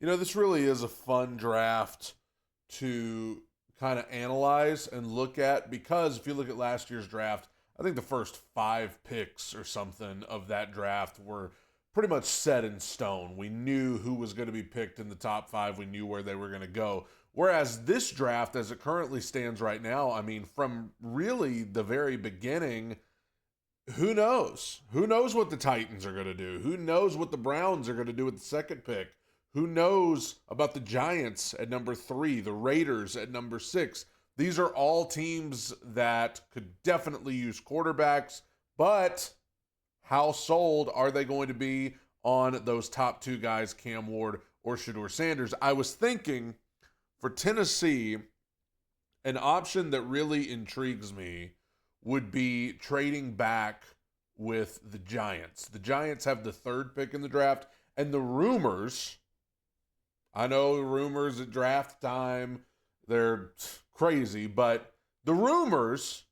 This really is a fun draft to kind of analyze and look at because if you look at last year's draft, I think the first five picks or something of that draft were pretty much set in stone. We knew who was going to be picked in the top five, we knew where they were going to go. Whereas this draft, as it currently stands right now, I mean, from really the very beginning, who knows? Who knows what the Titans are going to do? Who knows what the Browns are going to do with the second pick? Who knows about the Giants at number 3, the Raiders at number 6? These are all teams that could definitely use quarterbacks, but how sold are they going to be on those top two guys, Cam Ward or Shedeur Sanders? I was thinking for Tennessee, an option that really intrigues me would be trading back with the Giants. The Giants have the third pick in the draft, and the rumors, I know rumors at draft time, they're crazy, but the rumors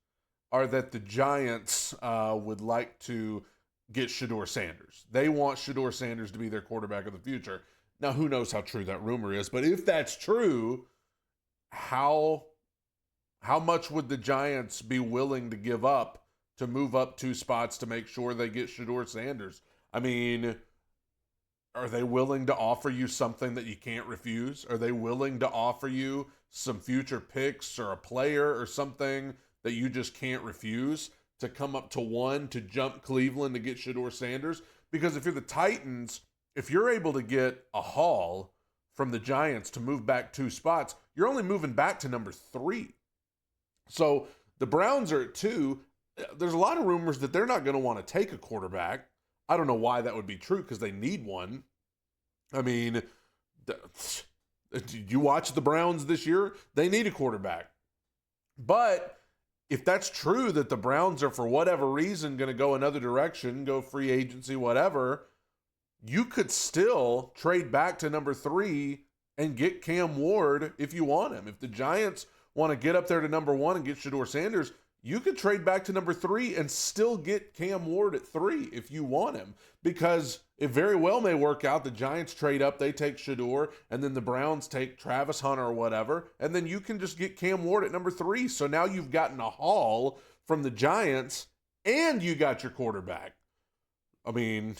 are that the Giants would like to get Shedeur Sanders. They want Shedeur Sanders to be their quarterback of the future. Now, who knows how true that rumor is, but if that's true, how much would the Giants be willing to give up to move up 2 spots to make sure they get Shedeur Sanders? I mean, are they willing to offer you something that you can't refuse? Are they willing to offer you some future picks or a player or something that you just can't refuse to come up to 1 to jump Cleveland to get Shedeur Sanders? Because if you're the Titans, if you're able to get a haul from the Giants to move back 2 spots, you're only moving back to number 3. So the Browns are at 2. There's a lot of rumors that they're not going to want to take a quarterback. I don't know why that would be true because they need one. I mean, you watch the Browns this year, they need a quarterback. But if that's true that the Browns are for whatever reason going to go another direction, go free agency, whatever, you could still trade back to number 3 and get Cam Ward if you want him. If the Giants want to get up there to number 1 and get Shedeur Sanders, you could trade back to number 3 and still get Cam Ward at 3 if you want him. Because it very well may work out. The Giants trade up, they take Shedeur, and then the Browns take Travis Hunter or whatever, and then you can just get Cam Ward at number 3. So now you've gotten a haul from the Giants, and you got your quarterback. I mean,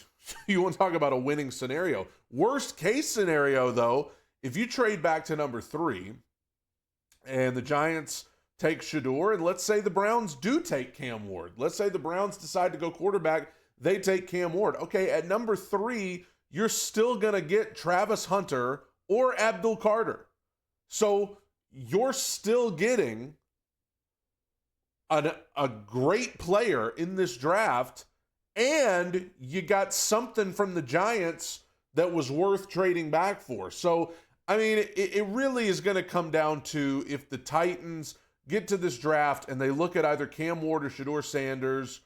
you want to talk about a winning scenario. Worst case scenario, though, if you trade back to number 3 and the Giants take Shedeur, and let's say the Browns do take Cam Ward. Let's say the Browns decide to go quarterback, they take Cam Ward. Okay, at number 3, you're still going to get Travis Hunter or Abdul Carter. So you're still getting a great player in this draft, and you got something from the Giants that was worth trading back for. So, I mean, it really is going to come down to if the Titans get to this draft and they look at either Cam Ward or Shedeur Sanders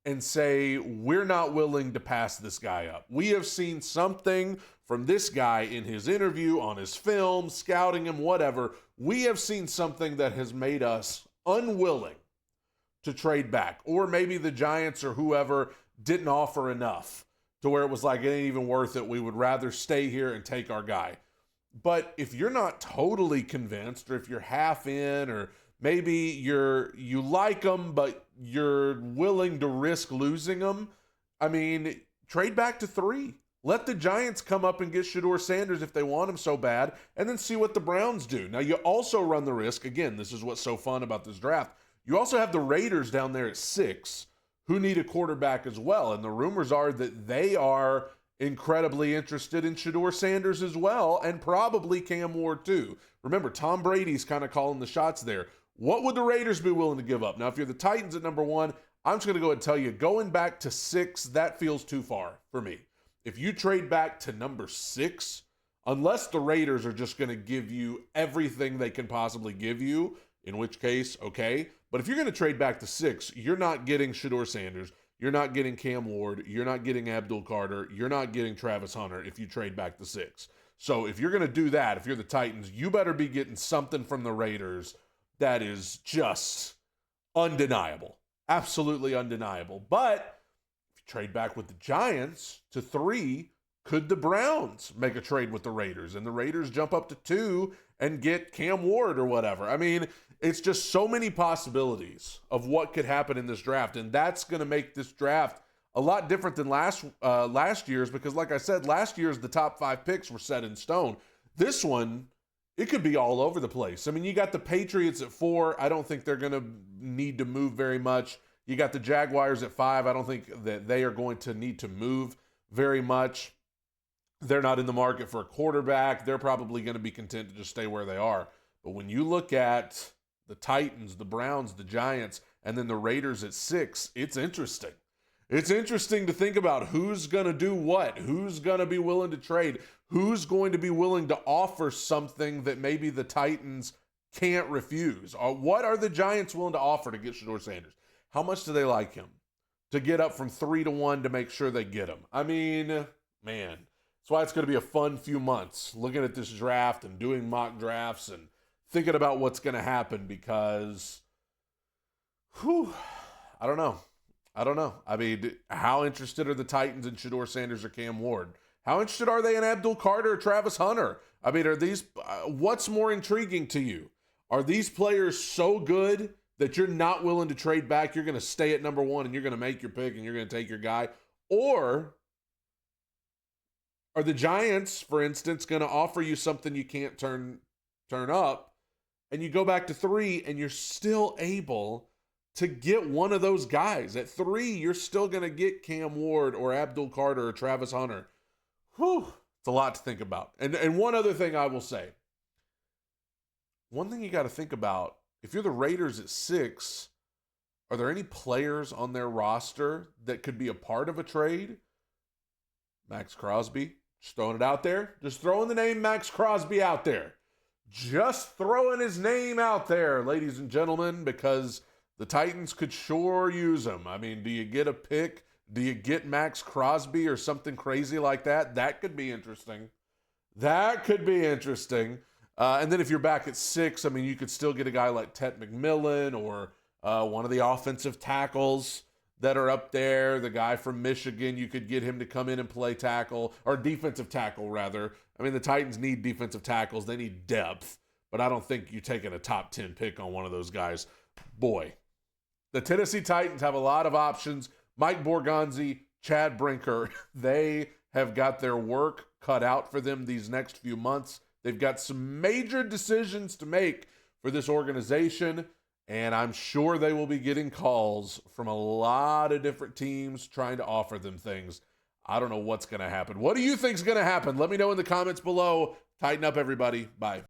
and say, we're not willing to pass this guy up. We have seen something from this guy in his interview, on his film, scouting him, whatever. We have seen something that has made us unwilling to trade back. Or maybe the Giants or whoever didn't offer enough to where it was like, it ain't even worth it. We would rather stay here and take our guy. But if you're not totally convinced, or if you're half in, or maybe you like them, but you're willing to risk losing them, I mean, trade back to 3. Let the Giants come up and get Shedeur Sanders if they want him so bad, and then see what the Browns do. Now, you also run the risk, again, this is what's so fun about this draft, you also have the Raiders down there at 6, who need a quarterback as well. And the rumors are that they are incredibly interested in Shedeur Sanders as well, and probably Cam Ward too. Remember, Tom Brady's kind of calling the shots there. What would the Raiders be willing to give up? Now, if you're the Titans at number 1, I'm just going to go ahead and tell you, going back to 6, that feels too far for me. If you trade back to number 6, unless the Raiders are just going to give you everything they can possibly give you, in which case, okay. But if you're going to trade back to 6, you're not getting Shedeur Sanders, you're not getting Cam Ward, you're not getting Abdul Carter, you're not getting Travis Hunter if you trade back to 6. So if you're going to do that, if you're the Titans, you better be getting something from the Raiders that is just undeniable. Absolutely undeniable. But if you trade back with the Giants to 3, Could the Browns make a trade with the Raiders and the Raiders jump up to 2 and get Cam Ward or whatever? I mean, it's just so many possibilities of what could happen in this draft, and that's going to make this draft a lot different than last year's, because like I said, last year's the top 5 picks were set in stone. This one, it could be all over the place. I mean, you got the Patriots at 4. I don't think they're going to need to move very much. You got the Jaguars at 5. I don't think that they are going to need to move very much. They're not in the market for a quarterback. They're probably going to be content to just stay where they are. But when you look at the Titans, the Browns, the Giants, and then the Raiders at 6, it's interesting. It's interesting to think about who's going to do what, who's going to be willing to trade, who's going to be willing to offer something that maybe the Titans can't refuse. What are the Giants willing to offer to get Shedeur Sanders? How much do they like him to get up from 3-1 to make sure they get him? I mean, man. That's why it's going to be a fun few months looking at this draft and doing mock drafts and thinking about what's going to happen because, I don't know. I mean, how interested are the Titans in Shedeur Sanders or Cam Ward? How interested are they in Abdul Carter or Travis Hunter? I mean, are these, what's more intriguing to you? Are these players so good that you're not willing to trade back? You're going to stay at number 1 and you're going to make your pick and you're going to take your guy? Or are the Giants, for instance, going to offer you something you can't turn up, and you go back to 3, and you're still able to get one of those guys? At 3, you're still going to get Cam Ward or Abdul Carter or Travis Hunter. It's a lot to think about. And one other thing I will say. One thing you got to think about, if you're the Raiders at 6, are there any players on their roster that could be a part of a trade? Max Crosby. Just throwing it out there. Just throwing the name Max Crosby out there. Just throwing his name out there, ladies and gentlemen, because the Titans could sure use him. I mean, do you get a pick? Do you get Max Crosby or something crazy like that? That could be interesting. And then if you're back at 6, I mean, you could still get a guy like Ted McMillan or one of the offensive tackles that are up there. The guy from Michigan, you could get him to come in and play tackle, or defensive tackle, rather. I mean, the Titans need defensive tackles. They need depth, but I don't think you're taking a top 10 pick on one of those guys. Boy, the Tennessee Titans have a lot of options. Mike Borgonzi, Chad Brinker, they have got their work cut out for them these next few months. They've got some major decisions to make for this organization, and I'm sure they will be getting calls from a lot of different teams trying to offer them things. I don't know what's going to happen. What do you think is going to happen? Let me know in the comments below. Tighten up, everybody. Bye.